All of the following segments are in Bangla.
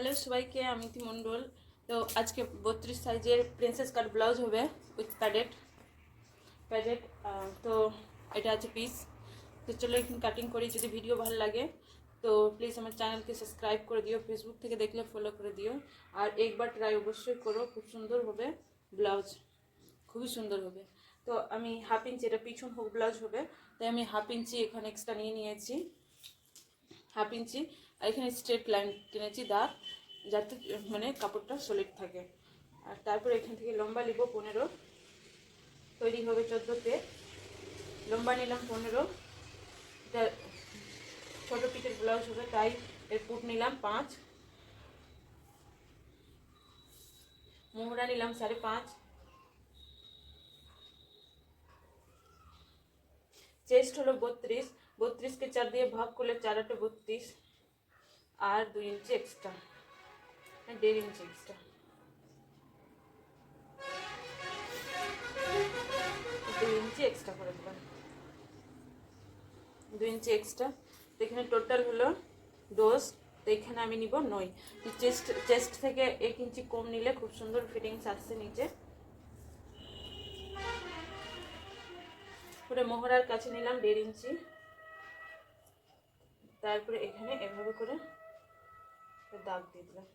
হ্যালো সবাইকে, আমি ইতি মণ্ডল। তো আজকে 32 সাইজের প্রিন্সেস কাট ব্লাউজ হবে উইথ প্যাডেড। তো এটা আছে পিস। তো চলো এখন কাটিং করি। যদি ভিডিও ভালো লাগে তো প্লিজ আমার চ্যানেলকে সাবস্ক্রাইব করে দিও, ফেসবুক থেকে দেখলে ফলো করে দিও, আর একবার ট্রাই অবশ্যই করো। খুব সুন্দর হবে ব্লাউজ, খুবই সুন্দর হবে। তো আমি হাফ ইঞ্চি, এটা পিছন হোক ব্লাউজ হবে, তাই আমি হাফ ইঞ্চি এখানে এক্সট্রা নিয়ে নিয়েছি, হাফ ইঞ্চি। আর এখানে স্ট্রেট লাইন টেনেছি দাগ, যাতে মানে কাপড়টা সলিড থাকে। আর তারপর এখান থেকে লম্বা নিব 15, তৈরি হবে 14তে। লম্বা নিলাম 15, এটা ছোটো পিঠের ব্লাউজ হবে, তাই এর পুট নিলাম 5, মোহরা নিলাম 5.5, চেস্ট হলো 32, 32কে 4 দিয়ে ভাগ করলে 4 8 32, আর 2 ইঞ্চি এক্সট্রা, 1.5 ইঞ্চি এক্সট্রা, 2 ইঞ্চি এক্সট্রা করে দিলাম, 2 ইঞ্চি এক্সট্রা। তো এখানে টোটাল হলো 10, তো এখানে আমি নিব 9। চেস্ট থেকে 1 ইঞ্চি কম নিলে খুব সুন্দর ফিটিংস আসছে নিচে। পুরো মোহরার কাছে নিলাম 1.5 ইঞ্চি। তারপরে এখানে এভাবে করে দাগ দিয়ে দিলাম।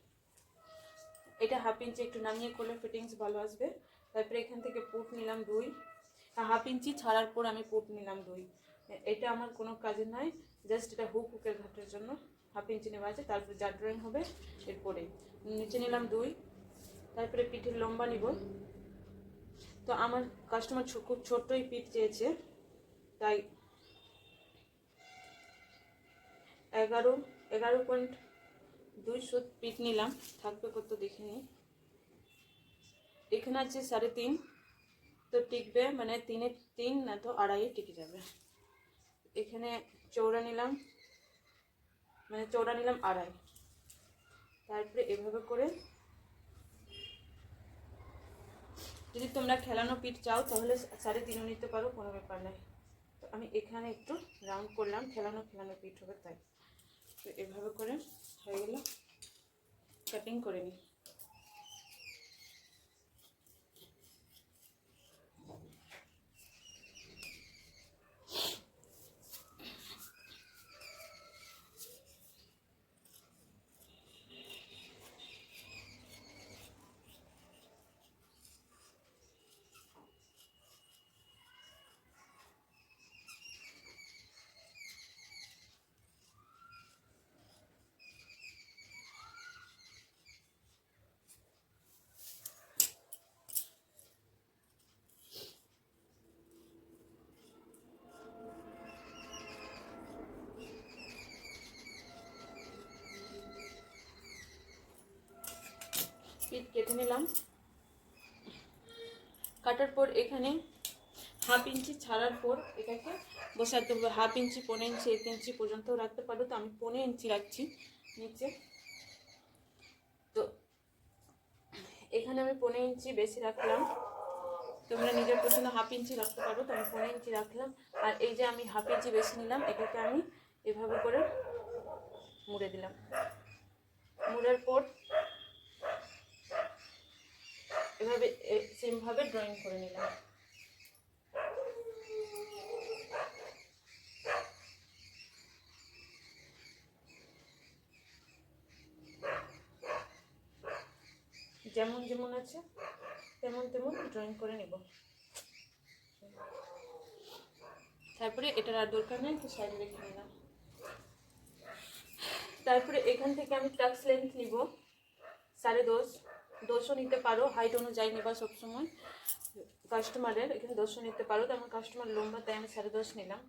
এটা হাফ ইঞ্চি একটু নামিয়ে করলে ফিটিংস ভালো আসবে। তারপরে এখান থেকে পুট নিলাম 2, হাফ ইঞ্চি ছাড়ার পর আমি পুট নিলাম 2। এটা আমার কোনো কাজে নয়, জাস্ট এটা হুকের ঘাটের জন্য হাফ ইঞ্চি নেওয়া আছে। তারপরে যা ড্রয়িং হবে এরপরে নিচে নিলাম 2। তারপরে পিঠের লম্বা নিব। তো আমার কাস্টমার খুব ছোট্টই পিঠ চেয়েছে, তাই 11.2 সুত পিঠ নিলাম। থাকবে কত দেখে নিই। এখানে আছে 3.5, তো টিকবে, মানে 3 না তো 2.5 টিকে যাবে। এখানে চৌড়া নিলাম, মানে চৌড়া নিলাম 2.5। তারপরে এভাবে করে, যদি তোমরা খেলানো পিঠ চাও তাহলে 3.5 নিতে পারো, কোনো ব্যাপার নাই। তো আমি এখানে একটু রাউন্ড করলাম, খেলানো পিঠ হবে তাই। তো এভাবে করে হয়ে গেল, কাটিং করে নিই। পিঠ কেটে নিলাম। কাটার পর এখানে হাফ ইঞ্চি ছাড়ার পর এটাকে বসাতে হবে। হাফ ইঞ্চি, 1.5 ইঞ্চি, 1 ইঞ্চি পর্যন্ত রাখতে পারো। তো আমি 1.5 ইঞ্চি রাখছি নিচে। তো এখানে আমি 1.5 ইঞ্চি বেশি রাখলাম, তোমরা নিজের পছন্দ হাফ ইঞ্চি রাখতে পারো। তো আমি 1.5 ইঞ্চি রাখলাম। আর এই যে আমি হাফ ইঞ্চি বেশি নিলাম, এটাকে আমি এভাবে করে মুড়ে দিলাম। মুড়ার পর এভাবে সেমভাবে ড্রয়িং করে নিলাম। যেমন যেমন আছে তেমন তেমন ড্রয়িং করে নেব। তারপরে এটার আর দরকার নেই, একটু সাইডে রেখে নিলাম। তারপরে এখান থেকে আমি টাক্স লেন্থ নিব 10.5, 10ও নিতে পারো, হাইট অনুযায়ী নেবা সবসময় কাস্টমারের। এখানে 10ও নিতে পারো, তো আমার কাস্টমার লম্বা তাই আমি 10.5 নিলাম।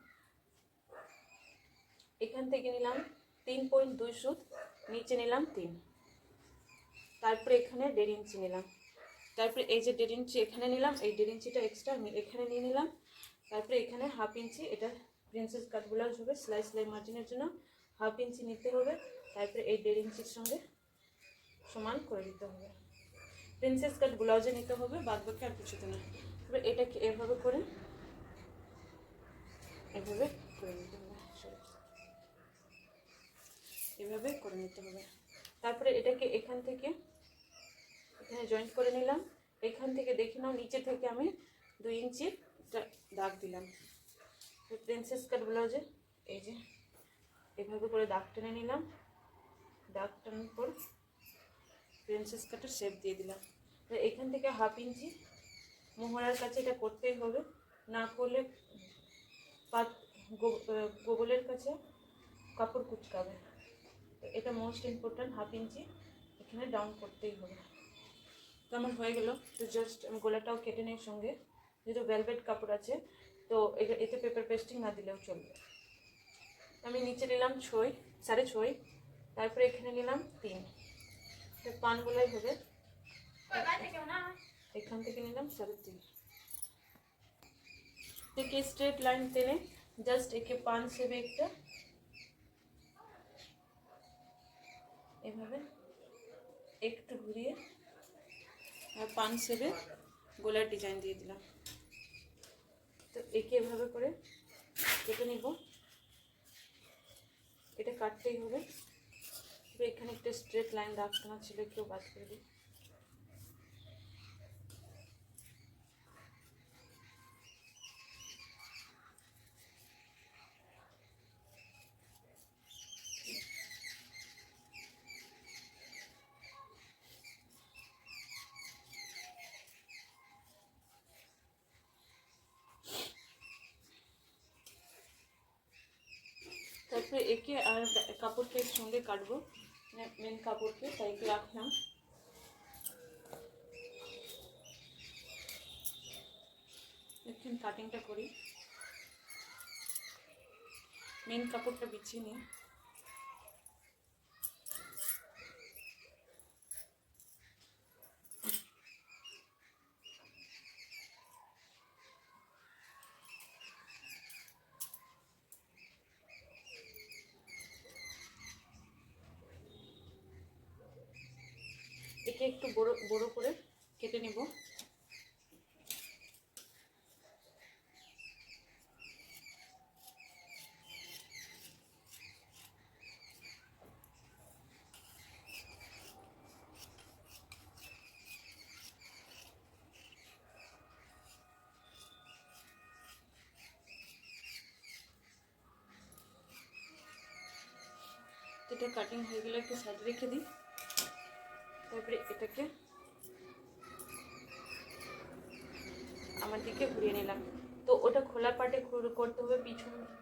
এখান থেকে নিলাম 3.2 সুত, নিচে নিলাম 3। তারপরে এখানে 1.5 ইঞ্চি নিলাম। তারপরে এই যে 1.5 ইঞ্চি এখানে নিলাম, এই 1.5 ইঞ্চিটা এক্সট্রা আমি এখানে নিয়ে নিলাম। তারপরে এখানে হাফ ইঞ্চি, এটা প্রিন্সেস কাট ব্লাউজ হবে, সেলাই মার্জিনের জন্য হাফ ইঞ্চি নিতে হবে। তারপরে এই 1.5 ইঞ্চির সঙ্গে সমান করে দিতে হবে। প্রিন্সেস কাট ব্লাউজে নিতে হবে, বাদ বাকি আর কিছুতে না। তারপরে এটাকে এভাবে করে নিতে হবে, এভাবে করে নিতে হবে। তারপরে এটাকে এখান থেকে এখানে জয়েন্ট করে নিলাম। এখান থেকে দেখে নাও নিচে থেকে আমি 2 ইঞ্চি দাগ দিলাম। প্রিন্সেস কাট ব্লাউজে এই যে এভাবে করে দাগ টেনে নিলাম। দাগ টানার পর প্রিন্সেস কাটের শেপ দিয়ে দিলাম। এখান থেকে 1/2 ইঞ্চি মোহরার কাছে এটা করতেই হবে, না করলে গোবলের কাছে কাপড় কুচকাবে। তো এটা মোস্ট ইম্পর্ট্যান্ট, 1/2 ইঞ্চি এখানে ডাউন করতেই হবে। তো আমার হয়ে গেল। তো জাস্ট আমি গলাটাও কেটে নিই সঙ্গে, যেহেতু ভেলভেট কাপড় আছে তো এতে পেপার পেস্টিং না দিলেও চলবে। আমি নিচে নিলাম 6.5, তারপরে এখানে নিলাম 3, পানগুলাই হবে এখান থেকে নিলাম 3.5 থেকে স্ট্রেট লাইন টেনে জাস্ট একে পান শেপে একটা এভাবে একটু ঘুরিয়ে আর পান শেপে গোলার ডিজাইন দিয়ে দিলাম। তো একে এভাবে করে কেটে নিব। এটা কাটতেই হবে। এখানে একটা স্ট্রেট লাইন দাগ টানা ছিল, একটু বাদ করে দিই। তারপরে একে আর কাপড়কে সঙ্গে কাটবো, মেন কাপড়কে, তাই একে রাখলাম। এখন কাটিংটা করি। মেন কাপড়টা বিছিয়ে নিই। একে একটু বড় বড় করে কেটে নেব। এটা কাটিং হয়ে গেলে একটু সাইড রেখে দিই। তারপরে এটাকে আমার দিকে ঘুরিয়ে নিলাম। তো ওটা খোলা পাটে করতে হবে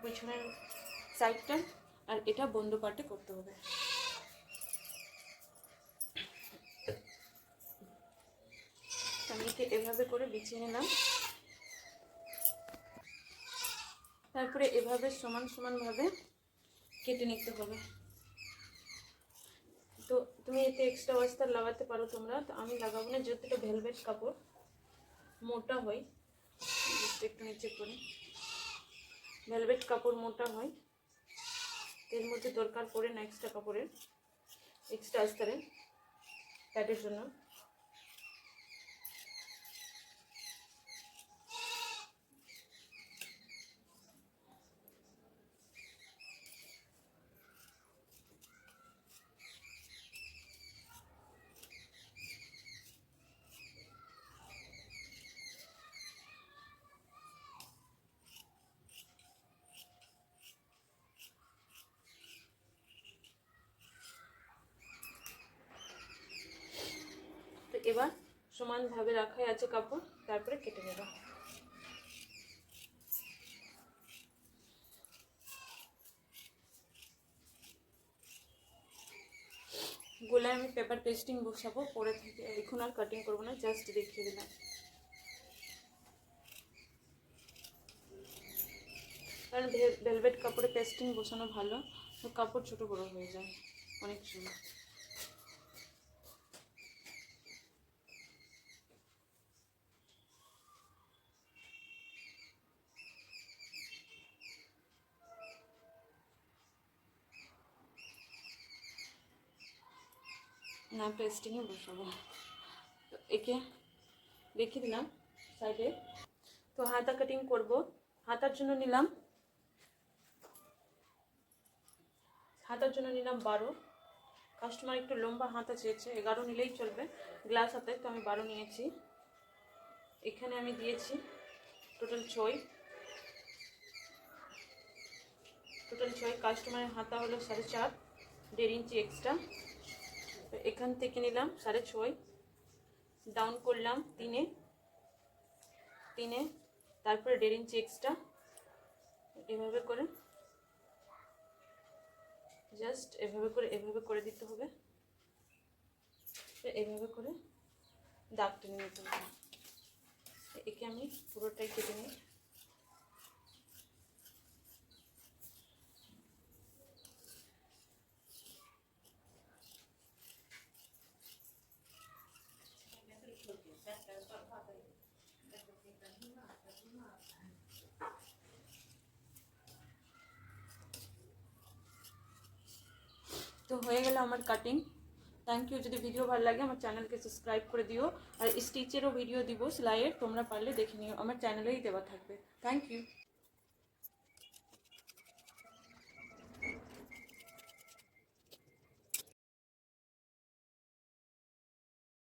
পিছনের সাইডটা, আর এটা বন্ধ পাটে করতে হবে। আমি একে এভাবে করে বিছিয়ে নিলাম। তারপরে এভাবে সমান সমানভাবে কেটে নিতে হবে। তো তুমি এতে এক্সট্রা অস্তার লাগাতে পারো তোমরা, তো আমি লাগাবো না, যেহেতু এটা ভেলভেট কাপড় মোটা হয়। একটু নিচে করে ভেলভেট কাপড় মোটা হয়, এর মধ্যে দরকার পড়ে না এক্সট্রা কাপড়ের, এক্সট্রা আস্তরের প্যাডের জন্য। তো এবার সমানভাবে রাখাই আছে কাপড়, তারপরে কেটে নেব। গোলায় আমি পেপার পেস্টিং বসাবো পরে থেকে, এখন আর কাটিং করবো না, জাস্ট দেখিয়ে দিলাম। কারণ ভেলভেট কাপড়ে পেস্টিং বসানো ভালো, তো কাপড় ছোটো বড়ো হয়ে যায় অনেক সময়। না পেস্টিংয়ে বসাবো। তো একে রেখে দিলাম সাইডে। তো হাতা কাটিং করব। হাতার জন্য নিলাম 12, কাস্টমার একটু লম্বা হাতা চেয়েছে, 11 নিলেই চলবে, গ্লাস হাতে, তো আমি 12 নিয়েছি। এখানে আমি দিয়েছি টোটাল 6। কাস্টমারের হাতা হলো 4.5, 1.5 ইঞ্চি এক্সট্রা। তো এখান থেকে নিলাম 6.5, ডাউন করলাম 3-এ, তারপরে 1.5 ইঞ্চি এক্সট্রা, এভাবে করে জাস্ট এভাবে করে দিতে হবে। এভাবে করে দাগ টেনে নিতে হবে। একে আমি পুরোটাই কেটে নিই। তো হয়ে গেল আমার কাটিং। Thank you. যদি ভিডিও ভালো লাগে আমার চ্যানেলকে সাবস্ক্রাইব করে দিও, আর স্টিচেরও ভিডিও দিব সেলাইয়ের, তোমরা পারলে দেখে নিও, আমার চ্যানেলেই দেওয়া থাকবে। Thank you.